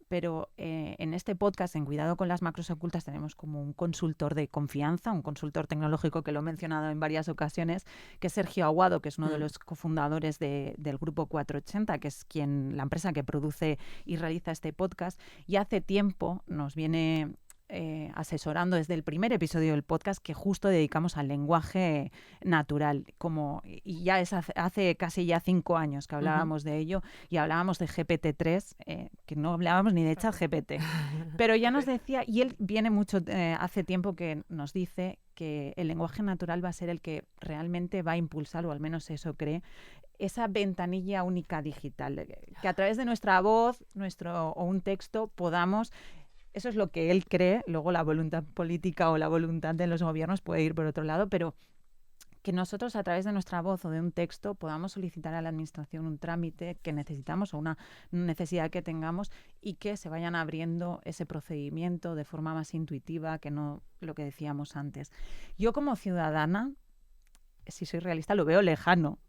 Pero en este podcast, en Cuidado con las macros ocultas, tenemos como un consultor de confianza, un consultor tecnológico que lo he mencionado en varias ocasiones, que es Sergio Aguado, que es uno de los cofundadores del Grupo 480, que es la empresa que produce y realiza este podcast. Y hace tiempo nos viene asesorando desde el primer episodio del podcast, que justo dedicamos al lenguaje natural. Y ya es hace casi ya 5 años que hablábamos de ello, y hablábamos de GPT-3, que no hablábamos ni de ChatGPT. Pero ya nos decía, y él viene mucho, hace tiempo que nos dice que el lenguaje natural va a ser el que realmente va a impulsar, o al menos eso cree, esa ventanilla única digital, que a través de nuestra voz o un texto podamos... Eso es lo que él cree. Luego la voluntad política o la voluntad de los gobiernos puede ir por otro lado, pero que nosotros a través de nuestra voz o de un texto podamos solicitar a la administración un trámite que necesitamos o una necesidad que tengamos, y que se vayan abriendo ese procedimiento de forma más intuitiva, que no lo que decíamos antes. Yo como ciudadana, si soy realista, lo veo lejano.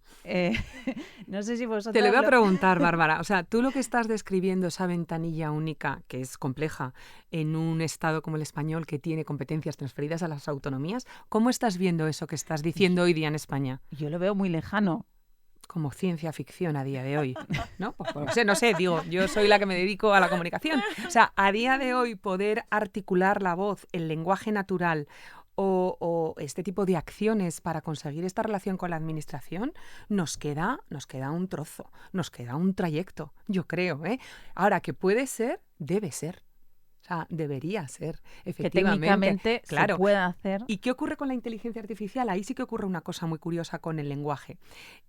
No sé si vosotros... Te lo voy a preguntar, Bárbara. O sea, tú lo que estás describiendo, esa ventanilla única, que es compleja, en un Estado como el español, que tiene competencias transferidas a las autonomías, ¿cómo estás viendo eso que estás diciendo hoy día en España? Yo lo veo muy lejano. Como ciencia ficción a día de hoy, ¿no? Pues no sé, digo, yo soy la que me dedico a la comunicación. O sea, a día de hoy poder articular la voz, el lenguaje natural, o este tipo de acciones para conseguir esta relación con la administración, nos queda un trozo, nos queda un trayecto, yo creo, ¿eh? Ahora, que puede ser, debe ser. O sea, debería ser, efectivamente. Que técnicamente claro. Se pueda hacer. ¿Y qué ocurre con la inteligencia artificial? Ahí sí que ocurre una cosa muy curiosa con el lenguaje.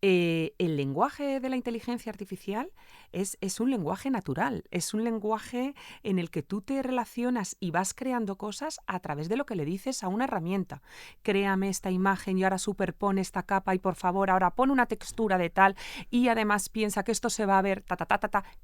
El lenguaje de la inteligencia artificial es un lenguaje natural, es un lenguaje en el que tú te relacionas y vas creando cosas a través de lo que le dices a una herramienta. Créame esta imagen y ahora superpone esta capa y por favor ahora pon una textura de tal y además piensa que esto se va a ver ta.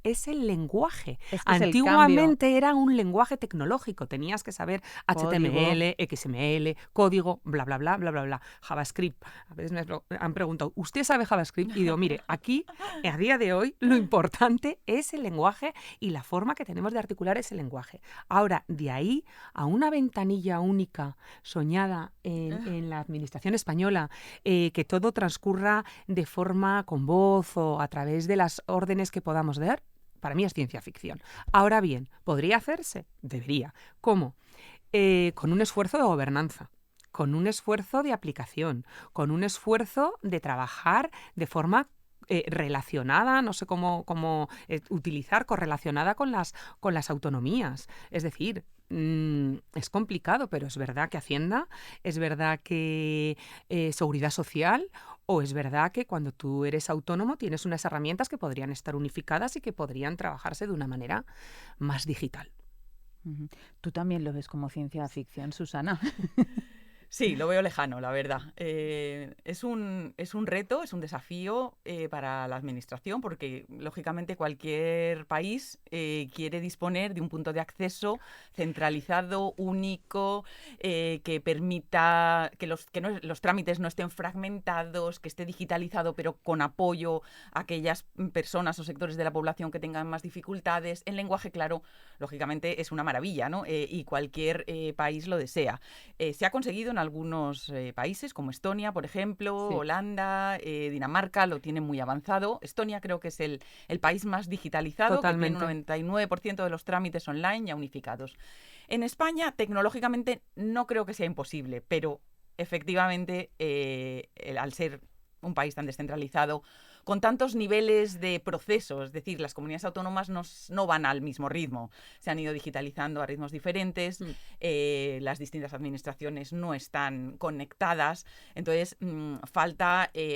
Es el lenguaje. Antiguamente era un lenguaje tecnológico, tenías que saber HTML, XML, código, bla, bla, bla, bla, bla, bla, JavaScript. A veces me han preguntado, ¿usted sabe JavaScript? Y digo, mire, aquí, a día de hoy, lo importante es el lenguaje y la forma que tenemos de articular ese lenguaje. Ahora, de ahí a una ventanilla única soñada en la administración española, que todo transcurra de forma con voz o a través de las órdenes que podamos dar, para mí es ciencia ficción. Ahora bien, ¿podría hacerse? Debería. ¿Cómo? Con un esfuerzo de gobernanza, con un esfuerzo de aplicación, con un esfuerzo de trabajar de forma relacionada, no sé cómo utilizar, correlacionada con las autonomías. Es decir, es complicado, pero es verdad que Hacienda, es verdad que Seguridad Social, o es verdad que cuando tú eres autónomo tienes unas herramientas que podrían estar unificadas y que podrían trabajarse de una manera más digital. ¿Tú también lo ves como ciencia ficción, Susana? Sí, lo veo lejano, la verdad. Es un reto, es un desafío para la administración, porque lógicamente cualquier país quiere disponer de un punto de acceso centralizado, único, que permita que los trámites no estén fragmentados, que esté digitalizado, pero con apoyo a aquellas personas o sectores de la población que tengan más dificultades. En lenguaje claro, lógicamente, es una maravilla, ¿no? Y cualquier país lo desea. Se ha conseguido en algunos países, como Estonia, por ejemplo, sí. Holanda, Dinamarca, lo tienen muy avanzado. Estonia creo que es el país más digitalizado, totalmente. Que tiene un 99% de los trámites online ya unificados. En España, tecnológicamente, no creo que sea imposible, pero efectivamente, al ser un país tan descentralizado, con tantos niveles de procesos, es decir, las comunidades autónomas no van al mismo ritmo, se han ido digitalizando a ritmos diferentes, las distintas administraciones no están conectadas, entonces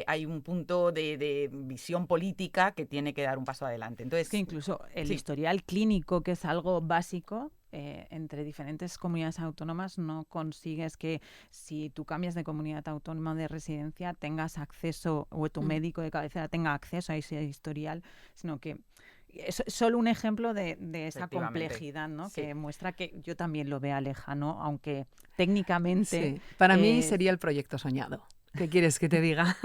hay un punto de visión política que tiene que dar un paso adelante. Entonces, es que incluso el historial clínico, que es algo básico, entre diferentes comunidades autónomas no consigues que si tú cambias de comunidad autónoma de residencia tengas acceso, o tu médico de cabecera tenga acceso a ese historial, sino que es solo un ejemplo de esa complejidad, ¿no? Sí. Que muestra que yo también lo veo lejano, aunque técnicamente... Sí. Para mí sería el proyecto soñado. ¿Qué quieres que te diga?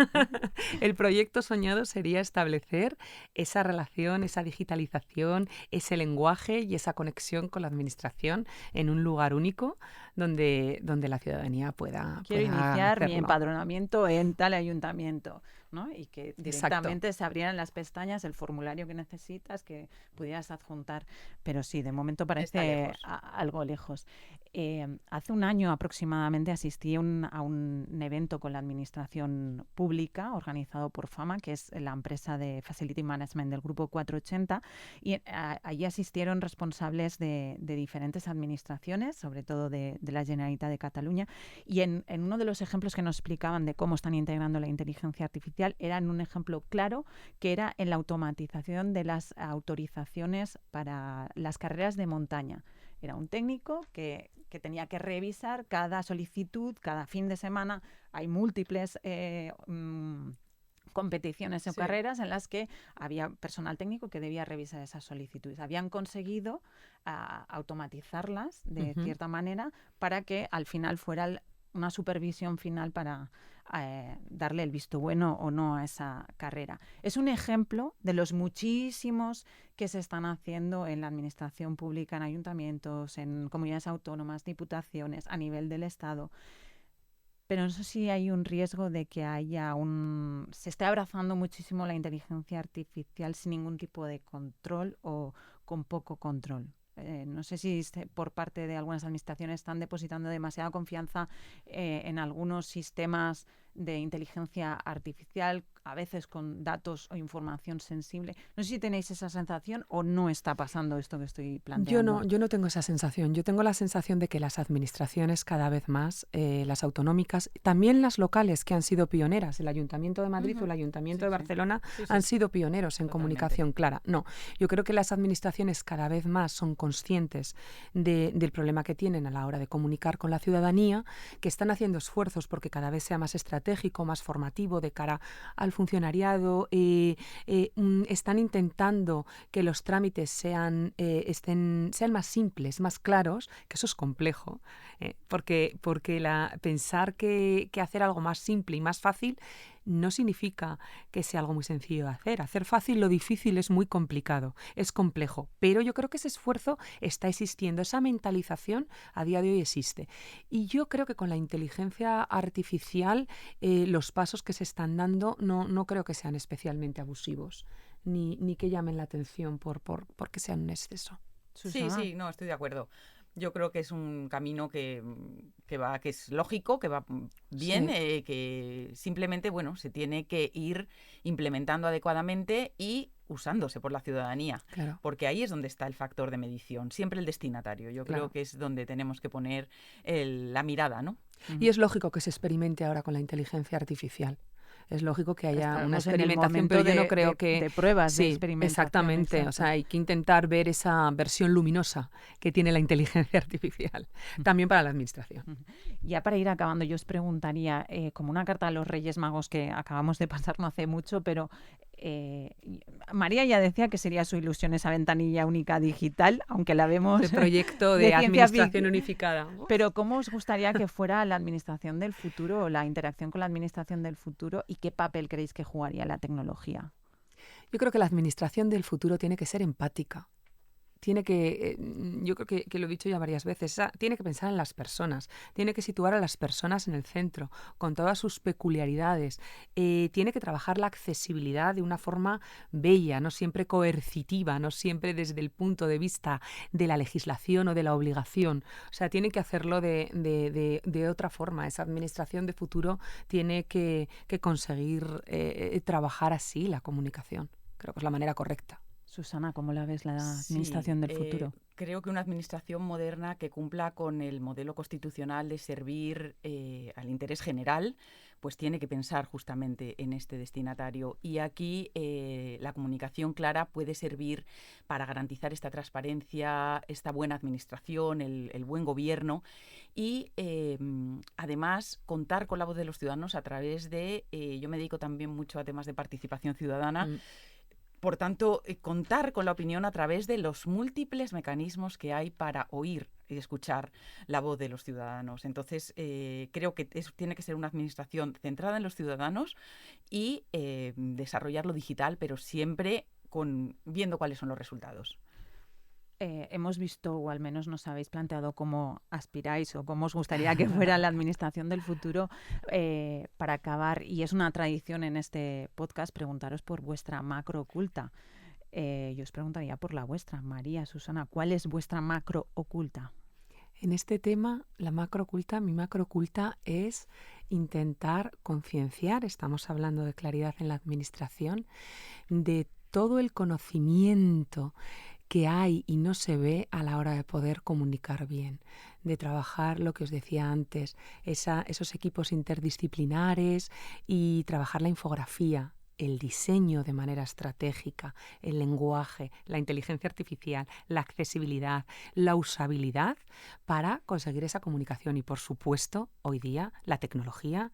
El proyecto soñado sería establecer esa relación, esa digitalización, ese lenguaje y esa conexión con la administración en un lugar único donde la ciudadanía pueda Quiero iniciar hacerlo. Mi empadronamiento en tal ayuntamiento. ¿no? Y que directamente se abrieran las pestañas, el formulario que necesitas, que pudieras adjuntar. Pero sí, de momento parece algo lejos. Hace un año aproximadamente asistí a un evento con la administración pública organizado por FAMA, que es la empresa de Facility Management del Grupo 480, y allí asistieron responsables de diferentes administraciones, sobre todo de la Generalitat de Cataluña, y en uno de los ejemplos que nos explicaban de cómo están integrando la inteligencia artificial era en un ejemplo claro que era en la automatización de las autorizaciones para las carreras de montaña. Era un técnico que tenía que revisar cada solicitud, cada fin de semana. Hay múltiples competiciones o carreras en las que había personal técnico que debía revisar esas solicitudes. Habían conseguido automatizarlas de cierta manera para que al final fuera una supervisión final para darle el visto bueno o no a esa carrera. Es un ejemplo de los muchísimos que se están haciendo en la administración pública, en ayuntamientos, en comunidades autónomas, diputaciones, a nivel del Estado. Pero no sé si hay un riesgo de que se esté abrazando muchísimo la inteligencia artificial sin ningún tipo de control o con poco control. No sé si por parte de algunas administraciones están depositando demasiada confianza en algunos sistemas de inteligencia artificial, a veces con datos o información sensible. No sé si tenéis esa sensación o no está pasando esto que estoy planteando. Yo no tengo esa sensación. Yo tengo la sensación de que las administraciones cada vez más, las autonómicas, también las locales que han sido pioneras, el Ayuntamiento de Madrid o el Ayuntamiento de Barcelona han sido pioneros en comunicación clara. No, yo creo que las administraciones cada vez más son conscientes del problema que tienen a la hora de comunicar con la ciudadanía, que están haciendo esfuerzos porque cada vez sea más estratégico, más formativo de cara al funcionariado. Están intentando que los trámites sean más simples, más claros, que eso es complejo, porque pensar que hacer algo más simple y más fácil no significa que sea algo muy sencillo de hacer. Hacer fácil lo difícil es muy complicado, es complejo, pero yo creo que ese esfuerzo está existiendo, esa mentalización a día de hoy existe. Y yo creo que con la inteligencia artificial los pasos que se están dando no creo que sean especialmente abusivos, ni que llamen la atención porque sean un exceso. Sí, no, estoy de acuerdo. Yo creo que es un camino que es lógico, que va bien, que simplemente, se tiene que ir implementando adecuadamente y usándose por la ciudadanía. Claro. Porque ahí es donde está el factor de medición, siempre el destinatario. Yo creo que es donde tenemos que poner la mirada, ¿no? Y es lógico que se experimente ahora con la inteligencia artificial. Es lógico que haya una experimentación, pero yo no creo que... de pruebas, de experimentación. Exactamente. Exacto. O sea, hay que intentar ver esa versión luminosa que tiene la inteligencia artificial, también para la administración. Ya para ir acabando, yo os preguntaría, como una carta a los Reyes Magos que acabamos de pasar no hace mucho, pero María ya decía que sería su ilusión esa ventanilla única digital, aunque la vemos... El proyecto de administración unificada. Pero ¿cómo os gustaría que fuera la administración del futuro o la interacción con la administración del futuro y qué papel creéis que jugaría la tecnología? Yo creo que la administración del futuro tiene que ser empática. Yo creo que lo he dicho ya varias veces, tiene que pensar en las personas, tiene que situar a las personas en el centro, con todas sus peculiaridades, tiene que trabajar la accesibilidad de una forma bella, no siempre coercitiva, no siempre desde el punto de vista de la legislación o de la obligación. O sea, tiene que hacerlo de otra forma. Esa administración de futuro tiene que conseguir trabajar así la comunicación. Creo que es la manera correcta. Susana, ¿cómo la ves la administración del futuro? Creo que una administración moderna que cumpla con el modelo constitucional de servir al interés general, pues tiene que pensar justamente en este destinatario. Y aquí la comunicación clara puede servir para garantizar esta transparencia, esta buena administración, el buen gobierno y además contar con la voz de los ciudadanos a través de... yo me dedico también mucho a temas de participación ciudadana. Por tanto, contar con la opinión a través de los múltiples mecanismos que hay para oír y escuchar la voz de los ciudadanos. Entonces, creo que tiene que ser una administración centrada en los ciudadanos y desarrollar lo digital, pero siempre viendo cuáles son los resultados. hemos visto, o al menos nos habéis planteado cómo aspiráis o cómo os gustaría que fuera la administración del futuro, para acabar, y es una tradición en este podcast, preguntaros por vuestra macro oculta. Yo os preguntaría por la vuestra. María, Susana, ¿cuál es vuestra macro oculta? En este tema, mi macro oculta es intentar concienciar, estamos hablando de claridad en la administración, de todo el conocimiento que hay y no se ve a la hora de poder comunicar bien, de trabajar lo que os decía antes, esos equipos interdisciplinares y trabajar la infografía, el diseño de manera estratégica, el lenguaje, la inteligencia artificial, la accesibilidad, la usabilidad para conseguir esa comunicación y, por supuesto, hoy día la tecnología,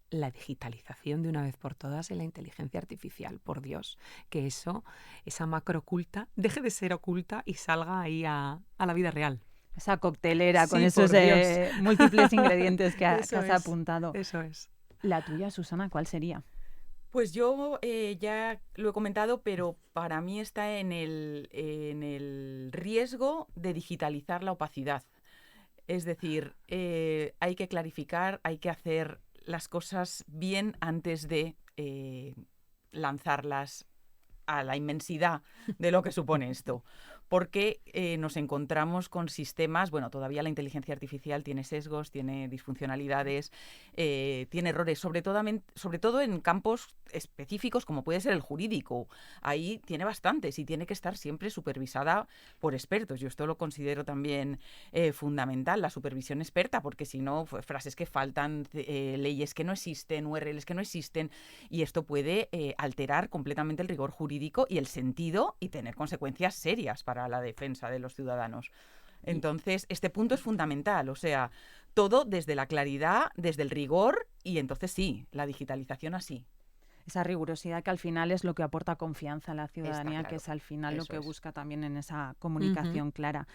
la digitalización de una vez por todas y la inteligencia artificial. Por Dios, que esa macro oculta deje de ser oculta y salga ahí a la vida real. Esa coctelera con Sí, esos por Dios. múltiples ingredientes que has Eso es, apuntado. Eso es. La tuya, Susana, ¿cuál sería? Pues yo ya lo he comentado, pero para mí está en el riesgo de digitalizar la opacidad. Es decir, hay que clarificar, hay que hacer las cosas bien antes de lanzarlas a la inmensidad de lo que supone esto. Porque nos encontramos con sistemas, bueno, todavía la inteligencia artificial tiene sesgos, tiene disfuncionalidades, tiene errores, sobre todo en campos específicos como puede ser el jurídico. Ahí tiene bastantes y tiene que estar siempre supervisada por expertos. Yo esto lo considero también fundamental, la supervisión experta, porque si no, frases que faltan, leyes que no existen, URLs que no existen, y esto puede alterar completamente el rigor jurídico y el sentido y tener consecuencias serias para la defensa de los ciudadanos. Entonces, este punto es fundamental, o sea, todo desde la claridad, desde el rigor, y entonces sí, la digitalización así. Esa rigurosidad que al final es lo que aporta confianza a la ciudadanía, Está claro. que es al final lo Eso que es. busca también en esa comunicación clara.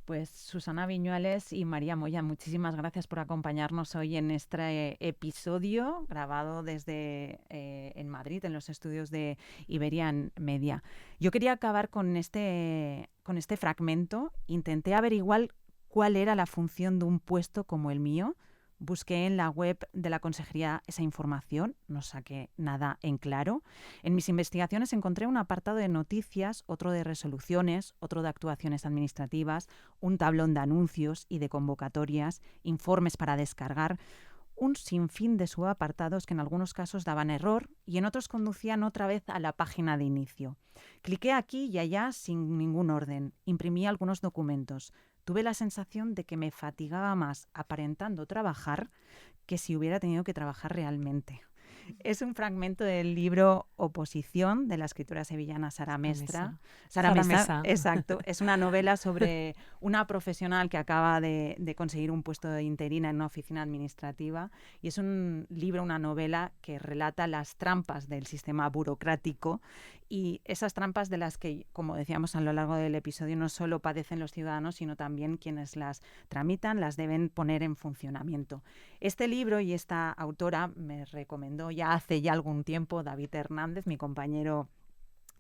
Pues Susana Viñuales y María Moya, muchísimas gracias por acompañarnos hoy en este episodio grabado desde en Madrid, en los estudios de Iberian Media. Yo quería acabar con este fragmento. Intenté averiguar cuál era la función de un puesto como el mío. Busqué en la web de la consejería esa información, no saqué nada en claro. En mis investigaciones encontré un apartado de noticias, otro de resoluciones, otro de actuaciones administrativas, un tablón de anuncios y de convocatorias, informes para descargar, un sinfín de subapartados que en algunos casos daban error y en otros conducían otra vez a la página de inicio. Cliqué aquí y allá sin ningún orden, imprimí algunos documentos. Tuve la sensación de que me fatigaba más aparentando trabajar que si hubiera tenido que trabajar realmente. Es un fragmento del libro Oposición, de la escritora sevillana Sara Mestra. Sara Mesa, exacto. Es una novela sobre una profesional que acaba de conseguir un puesto de interina en una oficina administrativa, y es un libro, una novela que relata las trampas del sistema burocrático y esas trampas de las que, como decíamos a lo largo del episodio, no solo padecen los ciudadanos, sino también quienes las tramitan, las deben poner en funcionamiento. Este libro y esta autora me recomendó ya hace algún tiempo David Hernández, mi compañero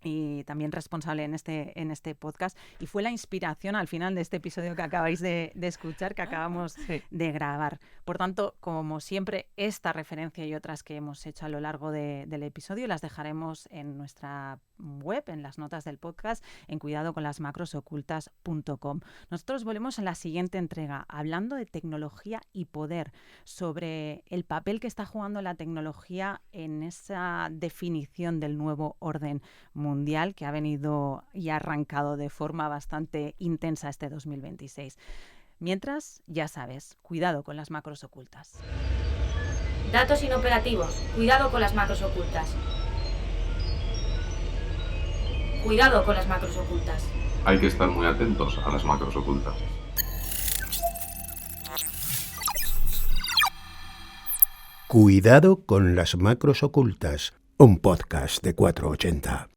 y también responsable en este podcast, y fue la inspiración al final de este episodio que acabáis de escuchar, que acabamos de grabar. Por tanto, como siempre, esta referencia y otras que hemos hecho a lo largo del episodio las dejaremos en nuestra web, en las notas del podcast, en cuidadoconlasmacrosocultas.com. Nosotros volvemos en la siguiente entrega, hablando de tecnología y poder, sobre el papel que está jugando la tecnología en esa definición del nuevo orden mundial que ha venido y ha arrancado de forma bastante intensa este 2026. Mientras, ya sabes, cuidado con las macros ocultas. Datos inoperativos. Cuidado con las macros ocultas. Cuidado con las macros ocultas. Hay que estar muy atentos a las macros ocultas. Cuidado con las macros ocultas, un podcast de 480.